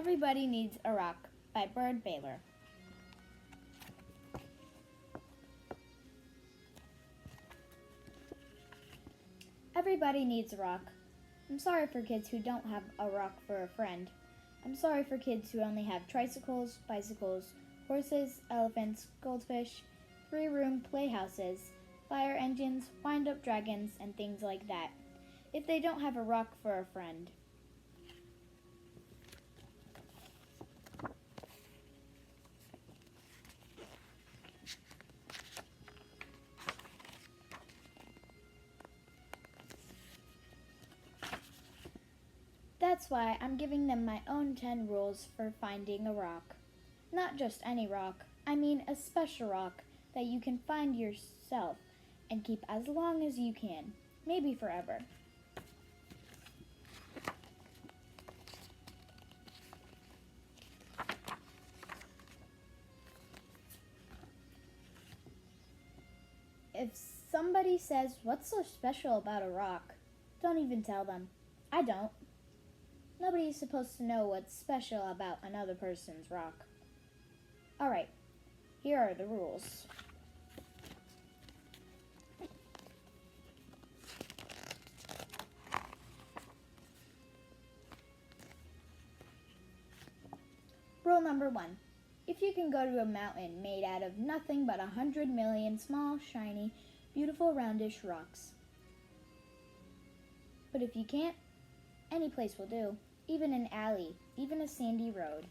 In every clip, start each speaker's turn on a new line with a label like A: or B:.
A: Everybody Needs a Rock by Byrd, Baylor. Everybody needs a rock. I'm sorry for kids who don't have a rock for a friend. I'm sorry for kids who only have tricycles, bicycles, horses, elephants, goldfish, three-room playhouses, fire engines, wind-up dragons, and things like that. If they don't have a rock for a friend. That's why I'm giving them my own 10 rules for finding a rock. Not just any rock, I mean a special rock that you can find yourself and keep as long as you can, maybe forever. If somebody says, "What's so special about a rock?" don't even tell them. I don't. Nobody's supposed to know what's special about another person's rock. Alright, here are the rules. Rule number 1. If you can go to a mountain made out of nothing but 100 million small, shiny, beautiful, roundish rocks. But if you can't, any place will do. Even an alley, even a sandy road.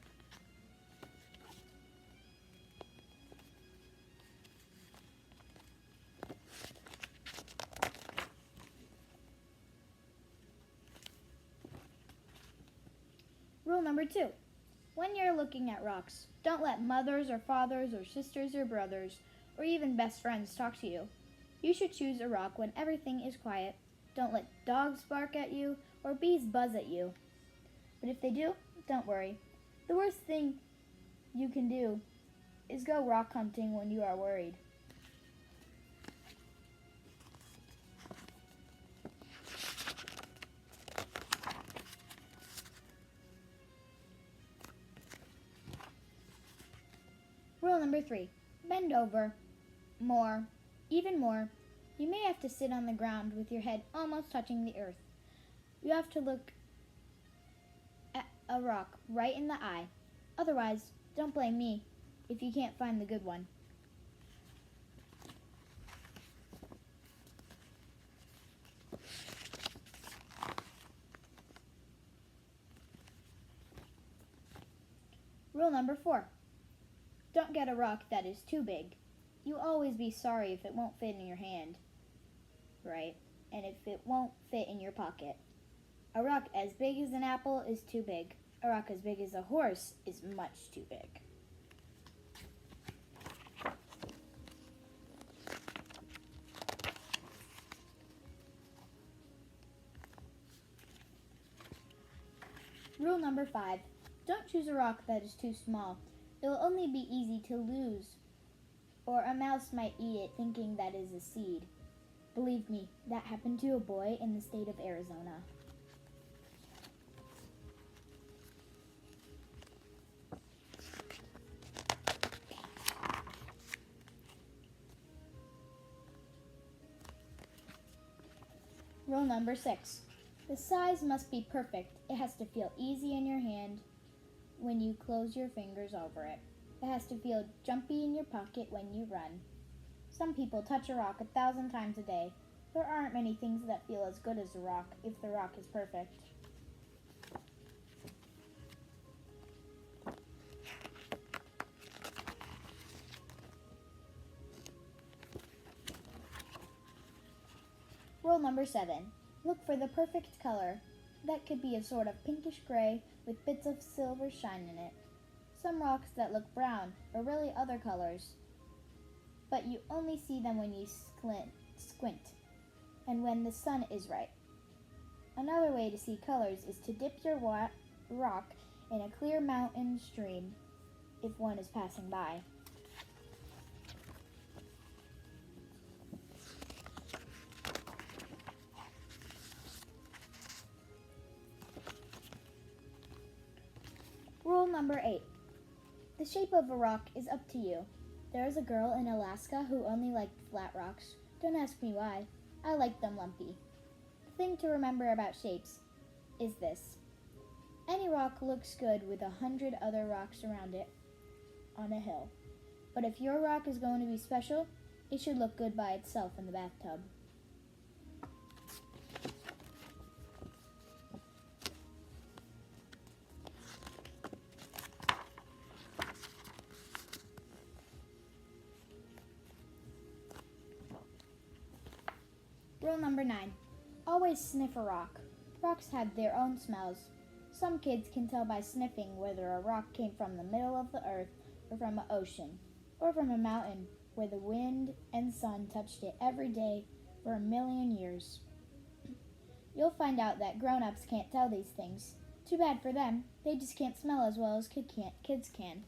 A: Rule number 2. When you're looking at rocks, don't let mothers or fathers or sisters or brothers or even best friends talk to you. You should choose a rock when everything is quiet. Don't let dogs bark at you or bees buzz at you. But if they do, don't worry. The worst thing you can do is go rock hunting when you are worried. Rule number 3. Bend over. More. Even more. You may have to sit on the ground with your head almost touching the earth. You have to look at a rock right in the eye. Otherwise, don't blame me if you can't find the good one. Rule number 4. Don't get a rock that is too big. You'll always be sorry if it won't fit in your hand, right? And if it won't fit in your pocket. A rock as big as an apple is too big. A rock as big as a horse is much too big. Rule number 5. Don't choose a rock that is too small. It will only be easy to lose, or a mouse might eat it thinking that is a seed. Believe me, that happened to a boy in the state of Arizona. Rule number 6. The size must be perfect. It has to feel easy in your hand when you close your fingers over it. It has to feel jumpy in your pocket when you run. Some people touch a rock 1,000 times a day. There aren't many things that feel as good as a rock if the rock is perfect. Rule number 7. Look for the perfect color. That could be a sort of pinkish gray with bits of silver shine in it. Some rocks that look brown or really other colors, but you only see them when you squint and when the sun is right. Another way to see colors is to dip your rock in a clear mountain stream if one is passing by. number 8. The shape of a rock is up to you. There is a girl in Alaska who only liked flat rocks. Don't ask me why. I like them lumpy. The thing to remember about shapes is this. Any rock looks good with 100 other rocks around it on a hill. But if your rock is going to be special, it should look good by itself in the bathtub. Rule number 9. Always sniff a rock. Rocks have their own smells. Some kids can tell by sniffing whether a rock came from the middle of the earth or from an ocean, or from a mountain where the wind and sun touched it every day for 1,000,000 years. You'll find out that grown-ups can't tell these things. Too bad for them. They just can't smell as well as kids can.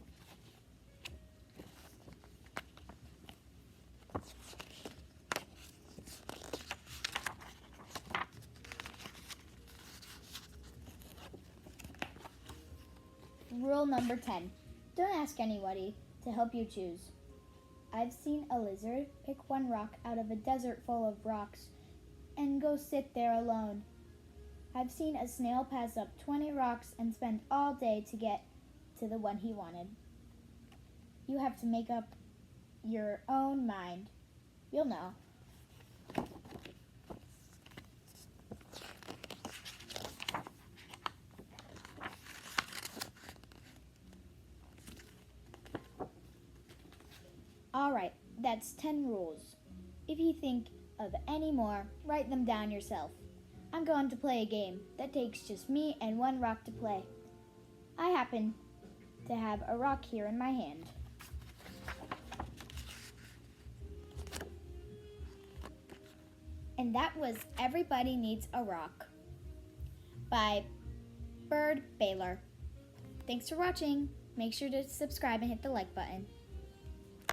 A: Rule number 10. Don't ask anybody to help you choose. I've seen a lizard pick one rock out of a desert full of rocks and go sit there alone. I've seen a snail pass up 20 rocks and spend all day to get to the one he wanted. You have to make up your own mind. You'll know. Alright, that's 10 rules. If you think of any more, write them down yourself. I'm going to play a game that takes just me and one rock to play. I happen to have a rock here in my hand. And that was Everybody Needs a Rock by Byrd, Baylor. Thanks for watching. Make sure to subscribe and hit the like button.